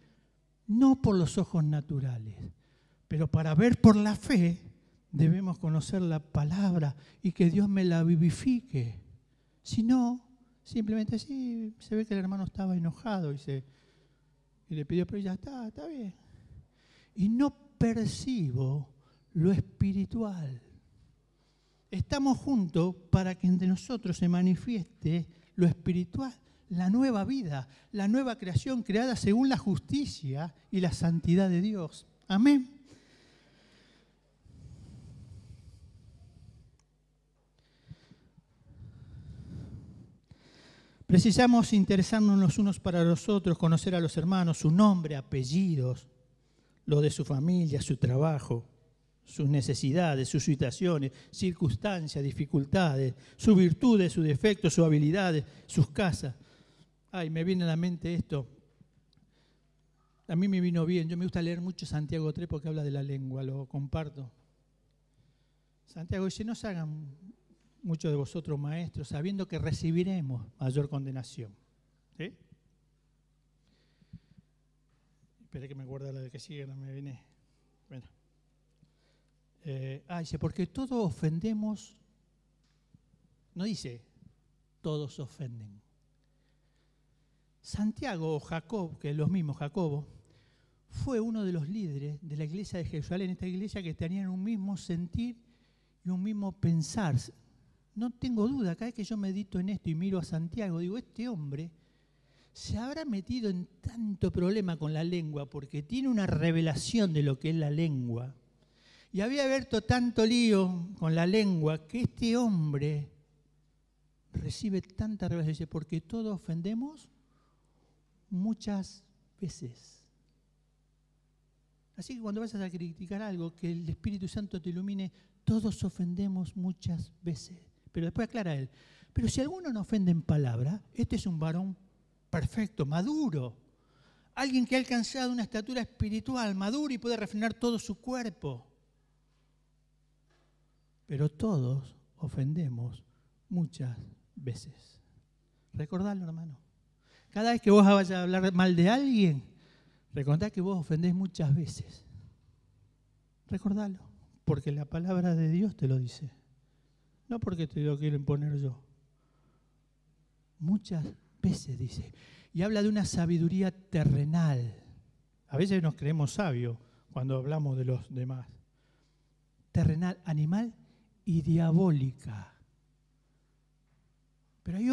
no por los ojos naturales. Pero para ver por la fe, debemos conocer la palabra y que Dios me la vivifique. Si no, simplemente sí, se ve que el hermano estaba enojado y le pidió, pero ya está bien. Y no percibo lo espiritual. Estamos juntos para que entre nosotros se manifieste lo espiritual, la nueva vida, la nueva creación creada según la justicia y la santidad de Dios. Amén. Precisamos interesarnos los unos para los otros, conocer a los hermanos, su nombre, apellidos, lo de su familia, su trabajo, sus necesidades, sus situaciones, circunstancias, dificultades, sus virtudes, sus defectos, sus habilidades, sus casas. Ay, me viene a la mente esto. A mí me vino bien. Yo me gusta leer mucho Santiago 3 porque habla de la lengua, lo comparto. Santiago dice, no se hagan muchos de vosotros maestros, sabiendo que recibiremos mayor condenación. ¿Sí? Espera que me guarde la de que sigue, no me viene. Bueno. Dice, porque todos ofendemos, no dice, todos ofenden. Santiago o Jacob, que es los mismos, Jacobo, fue uno de los líderes de la iglesia de Jerusalén, esta iglesia que tenían un mismo sentir y un mismo pensar. no tengo duda, cada vez que yo medito en esto y miro a Santiago, digo, este hombre se habrá metido en tanto problema con la lengua porque tiene una revelación de lo que es la lengua. Y había abierto tanto lío con la lengua que este hombre recibe tanta revelación. Dice, porque todos ofendemos muchas veces. Así que cuando vayas a criticar algo, que el Espíritu Santo te ilumine, todos ofendemos muchas veces. Pero después aclara él, pero si alguno no ofende en palabra, este es un varón perfecto, maduro. Alguien que ha alcanzado una estatura espiritual, maduro y puede refrenar todo su cuerpo. Pero todos ofendemos muchas veces. Recordadlo, hermano. Cada vez que vos vayas a hablar mal de alguien, recordad que vos ofendés muchas veces. Recordalo, porque la palabra de Dios te lo dice. No porque te lo quiero imponer yo. Muchas veces dice. Y habla de una sabiduría terrenal. A veces nos creemos sabios cuando hablamos de los demás. Terrenal, animal y diabólica. Pero hay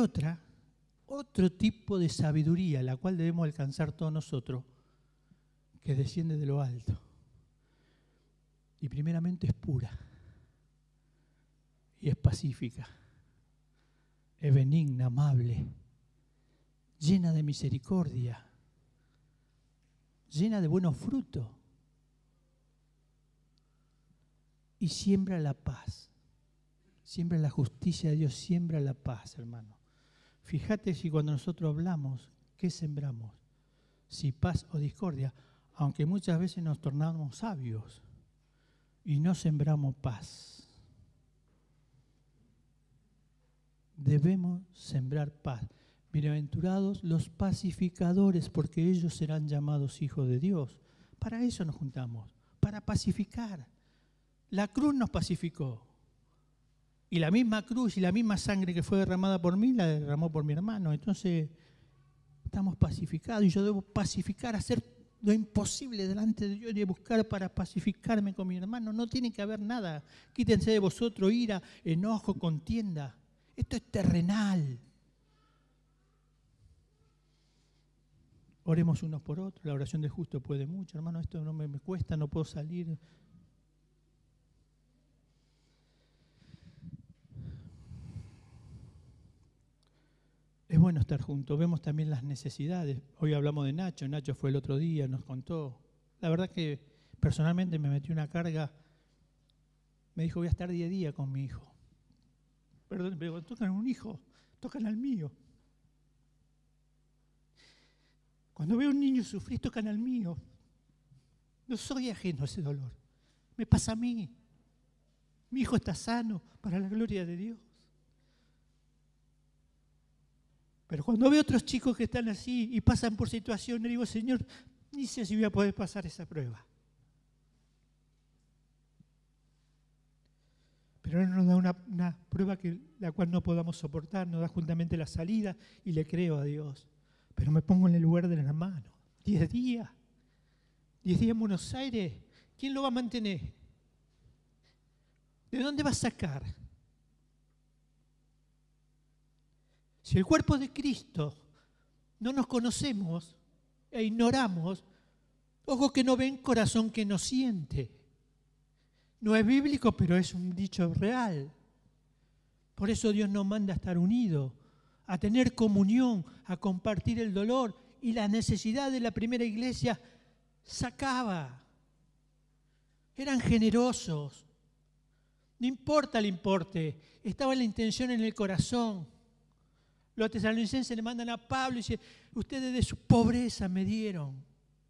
otro tipo de sabiduría, la cual debemos alcanzar todos nosotros, que desciende de lo alto. Y primeramente es pura. Y es pacífica. Es benigna, amable. Llena de misericordia. Llena de buenos frutos. Y siembra la paz. Siembra la justicia de Dios, siembra la paz, hermano. Fíjate si cuando nosotros hablamos, ¿qué sembramos? Si paz o discordia, aunque muchas veces nos tornamos sabios y no sembramos paz. Debemos sembrar paz. Bienaventurados los pacificadores, porque ellos serán llamados hijos de Dios. Para eso nos juntamos, para pacificar. La cruz nos pacificó. Y la misma cruz y la misma sangre que fue derramada por mí, la derramó por mi hermano. Entonces, estamos pacificados y yo debo pacificar, hacer lo imposible delante de Dios y buscar para pacificarme con mi hermano. No tiene que haber nada. Quítense de vosotros ira, enojo, contienda. Esto es terrenal. Oremos unos por otros. La oración del justo puede mucho. Hermano, esto no me cuesta, no puedo salir. Es bueno estar juntos, vemos también las necesidades. Hoy hablamos de Nacho, Nacho fue el otro día, nos contó. La verdad que personalmente me metió una carga, me dijo voy a estar día a día con mi hijo. Perdón, pero cuando tocan a un hijo, tocan al mío. Cuando veo a un niño sufrir, tocan al mío. No soy ajeno a ese dolor, me pasa a mí. Mi hijo está sano para la gloria de Dios. Pero cuando veo otros chicos que están así y pasan por situaciones, digo, Señor, ni sé si voy a poder pasar esa prueba. Pero Él nos da una prueba la cual no podamos soportar, nos da juntamente la salida y le creo a Dios. Pero me pongo en el lugar del hermano. 10 días. 10 días en Buenos Aires. ¿Quién lo va a mantener? ¿De dónde va a sacar? Si el cuerpo de Cristo no nos conocemos e ignoramos, ojo que no ven, corazón que no siente. No es bíblico, pero es un dicho real. Por eso Dios nos manda a estar unidos, a tener comunión, a compartir el dolor. Y la necesidad de la primera iglesia sacaba. Eran generosos. No importa el importe, estaba la intención en el corazón. Los tesalonicenses le mandan a Pablo y dicen, ustedes de su pobreza me dieron.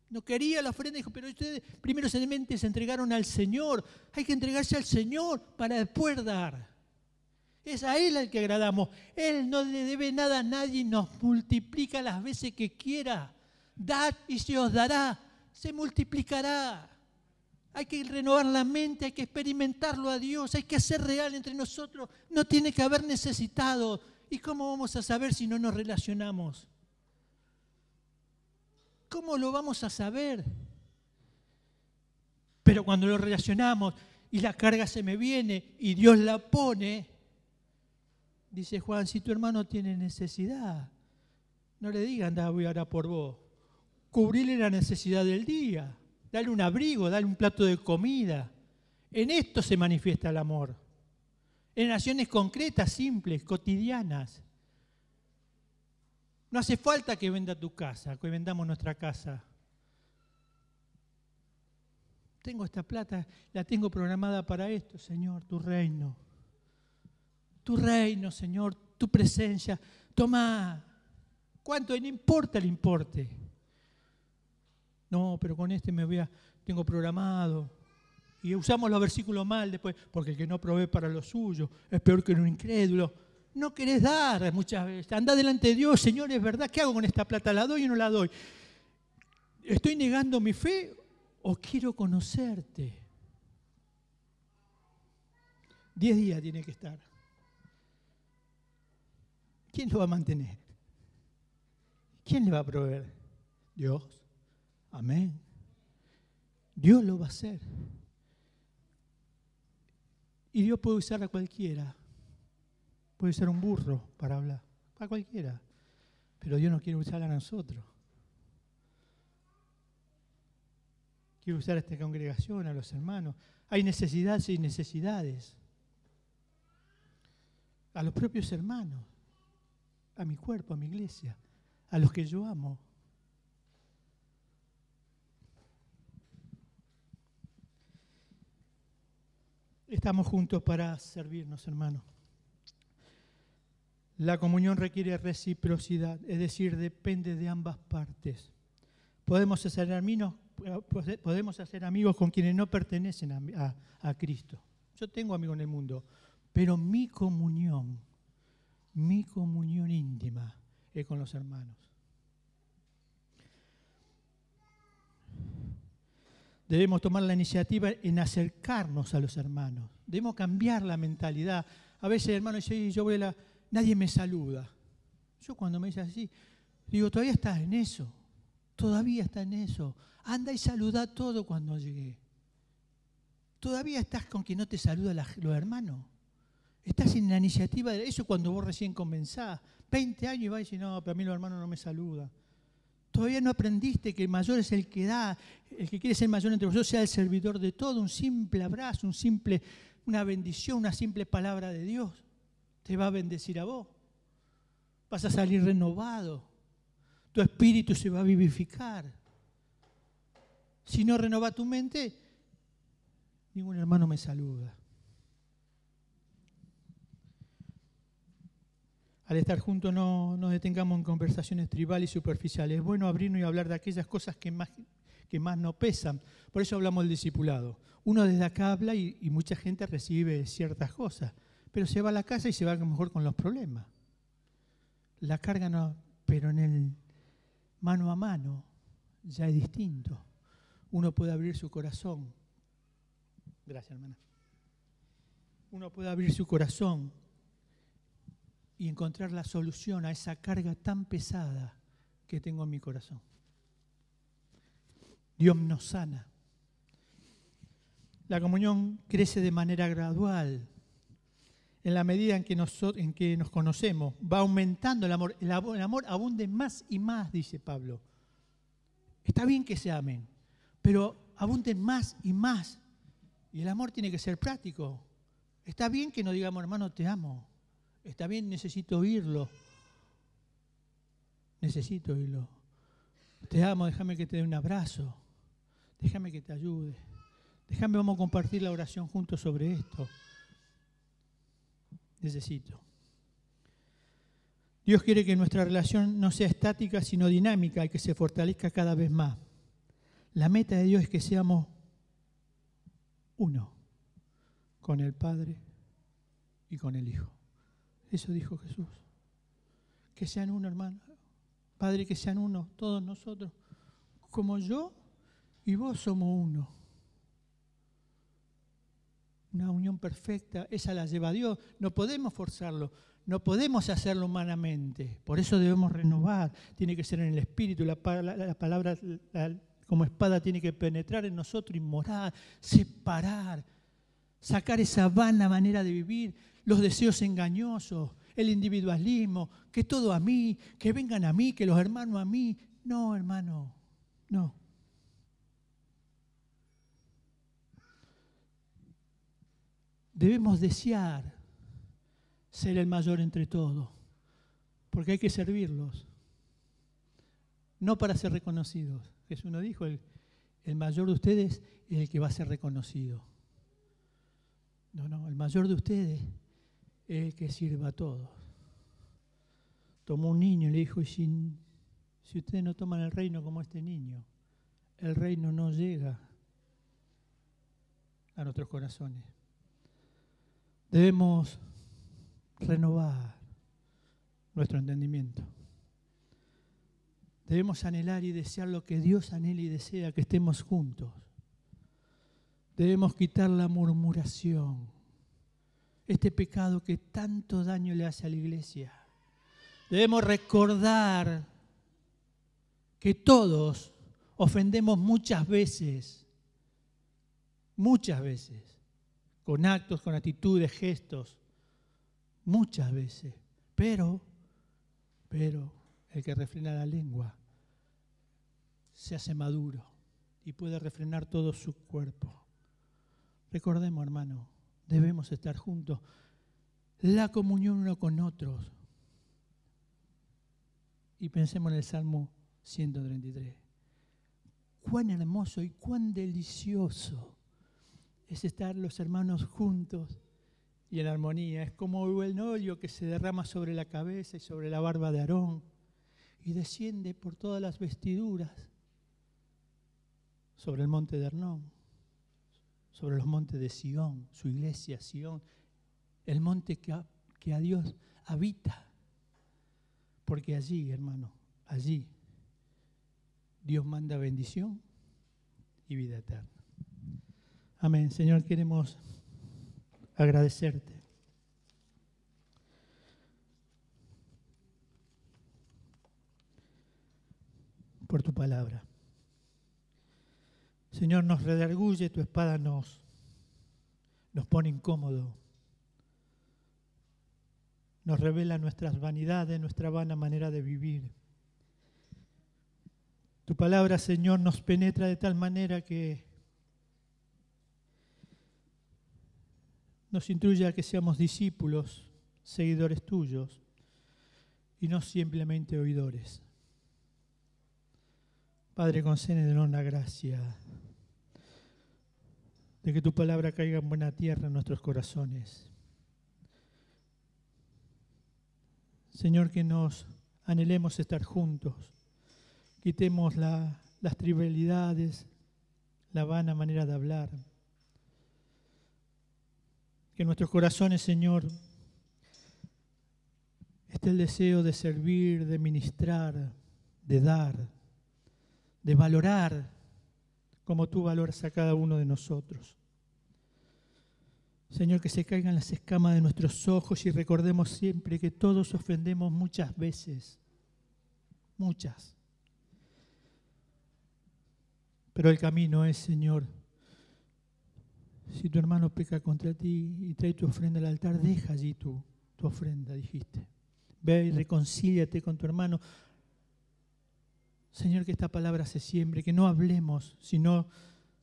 No quería la ofrenda, dijo, pero ustedes primero se entregaron al Señor. Hay que entregarse al Señor para después dar. Es a Él al que agradamos. Él no le debe nada a nadie y nos multiplica las veces que quiera. Dad y se os dará, se multiplicará. Hay que renovar la mente, hay que experimentarlo a Dios, hay que hacer real entre nosotros. No tiene que haber necesitado. ¿Y cómo vamos a saber si no nos relacionamos? ¿Cómo lo vamos a saber? Pero cuando lo relacionamos y la carga se me viene y Dios la pone, Dice Juan, si tu hermano tiene necesidad, no le diga, anda, voy a orar por vos. Cubrirle la necesidad del día, darle un abrigo, darle un plato de comida. En esto se manifiesta el amor. En acciones concretas, simples, cotidianas. No hace falta que venda tu casa, que vendamos nuestra casa. Tengo esta plata, la tengo programada para esto, Señor, tu reino. Tu reino, Señor, tu presencia. Toma, ¿cuánto? No importa el importe. No, pero con este tengo programado. Y usamos los versículos mal después, porque el que no provee para lo suyo es peor que un incrédulo. No querés dar muchas veces. Andá delante de Dios, Señor, es verdad, ¿qué hago con esta plata? ¿La doy o no la doy? ¿Estoy negando mi fe o quiero conocerte? 10 días tiene que estar. ¿Quién lo va a mantener? ¿Quién le va a proveer? Dios. Amén. Dios lo va a hacer. Y Dios puede usar a cualquiera. Puede usar un burro para hablar. A cualquiera. Pero Dios no quiere usar a nosotros. Quiere usar a esta congregación, a los hermanos. Hay necesidades y necesidades. A los propios hermanos. A mi cuerpo, a mi iglesia. A los que yo amo. Estamos juntos para servirnos, hermanos. La comunión requiere reciprocidad, es decir, depende de ambas partes. Podemos hacer amigos con quienes no pertenecen a Cristo. Yo tengo amigos en el mundo, pero mi comunión íntima es con los hermanos. Debemos tomar la iniciativa en acercarnos a los hermanos. Debemos cambiar la mentalidad. A veces el hermano dice, nadie me saluda. Yo cuando me dice así, digo, todavía estás en eso. Todavía estás en eso. Anda y saluda todo cuando llegue. Todavía estás con quien no te saluda los hermanos. Estás en la iniciativa de eso cuando vos recién comenzás. 20 años y vas y decís, no, pero a mí los hermanos no me saludan. Todavía no aprendiste que el mayor es el que da, el que quiere ser mayor entre vosotros sea el servidor de todo. Un simple abrazo, una bendición, una simple palabra de Dios te va a bendecir a vos. Vas a salir renovado. Tu espíritu se va a vivificar. Si no renova tu mente, ningún hermano me saluda. Al estar juntos no nos detengamos en conversaciones tribales y superficiales. Es bueno abrirnos y hablar de aquellas cosas que más nos pesan. Por eso hablamos del discipulado. Uno desde acá habla y mucha gente recibe ciertas cosas, pero se va a la casa y se va a lo mejor con los problemas. La carga no, pero en el mano a mano ya es distinto. Uno puede abrir su corazón. Gracias, hermana. Uno puede abrir su corazón y encontrar la solución a esa carga tan pesada que tengo en mi corazón. Dios nos sana. La comunión crece de manera gradual. En la medida en que nos conocemos, va aumentando el amor. El amor abunde más y más, dice Pablo. Está bien que se amen, pero abunden más y más. Y el amor tiene que ser práctico. Está bien que no digamos, hermano, te amo. Está bien, necesito oírlo. Necesito oírlo. Te amo, déjame que te dé un abrazo. Déjame que te ayude. Vamos a compartir la oración juntos sobre esto. Necesito. Dios quiere que nuestra relación no sea estática, sino dinámica y que se fortalezca cada vez más. La meta de Dios es que seamos uno con el Padre y con el Hijo. Eso dijo Jesús. Que sean uno, hermano. Padre, que sean uno, todos nosotros. Como yo y vos somos uno. Una unión perfecta, esa la lleva Dios. No podemos forzarlo, no podemos hacerlo humanamente. Por eso debemos renovar. Tiene que ser en el Espíritu. La palabra como espada tiene que penetrar en nosotros y morar, separar, sacar esa vana manera de vivir, los deseos engañosos, el individualismo, que todo a mí, que vengan a mí, que los hermanos a mí. No, hermano, no. Debemos desear ser el mayor entre todos, porque hay que servirlos, no para ser reconocidos. Jesús nos dijo, el mayor de ustedes es el que va a ser reconocido. No, el mayor de ustedes es el que sirva a todos. Tomó un niño y le dijo, si ustedes no toman el reino como este niño, el reino no llega a nuestros corazones. Debemos renovar nuestro entendimiento. Debemos anhelar y desear lo que Dios anhela y desea, que estemos juntos. Debemos quitar la murmuración, este pecado que tanto daño le hace a la iglesia. Debemos recordar que todos ofendemos muchas veces, con actos, con actitudes, gestos, muchas veces. Pero el que refrena la lengua se hace maduro y puede refrenar todo su cuerpo. Recordemos, hermano, debemos estar juntos. La comunión uno con otros. Y pensemos en el Salmo 133. Cuán hermoso y cuán delicioso es estar los hermanos juntos y en armonía. Es como el óleo que se derrama sobre la cabeza y sobre la barba de Aarón y desciende por todas las vestiduras sobre el monte de Hermón, sobre los montes de Sión, su iglesia Sión, el monte que a Dios habita. Porque allí, hermano, allí Dios manda bendición y vida eterna. Amén. Señor, queremos agradecerte por tu palabra. Señor, nos redarguye, tu espada nos pone incómodo. Nos revela nuestras vanidades, nuestra vana manera de vivir. Tu palabra, Señor, nos penetra de tal manera que nos instruye a que seamos discípulos, seguidores tuyos, y no simplemente oidores. Padre, concédenos la gracia de que tu palabra caiga en buena tierra en nuestros corazones. Señor, que nos anhelemos estar juntos, quitemos las trivialidades, la vana manera de hablar. Que en nuestros corazones, Señor, esté el deseo de servir, de ministrar, de dar, de valorar como tú valoras a cada uno de nosotros. Señor, que se caigan las escamas de nuestros ojos y recordemos siempre que todos ofendemos muchas veces, muchas. Pero el camino es, Señor, si tu hermano peca contra ti y trae tu ofrenda al altar, deja allí tu ofrenda, dijiste. Ve y reconcíliate con tu hermano. Señor, que esta palabra se siembre, que no hablemos, sino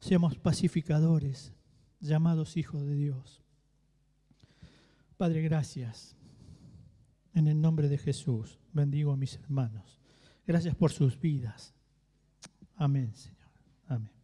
seamos pacificadores, llamados hijos de Dios. Padre, gracias. En el nombre de Jesús, bendigo a mis hermanos. Gracias por sus vidas. Amén, Señor. Amén.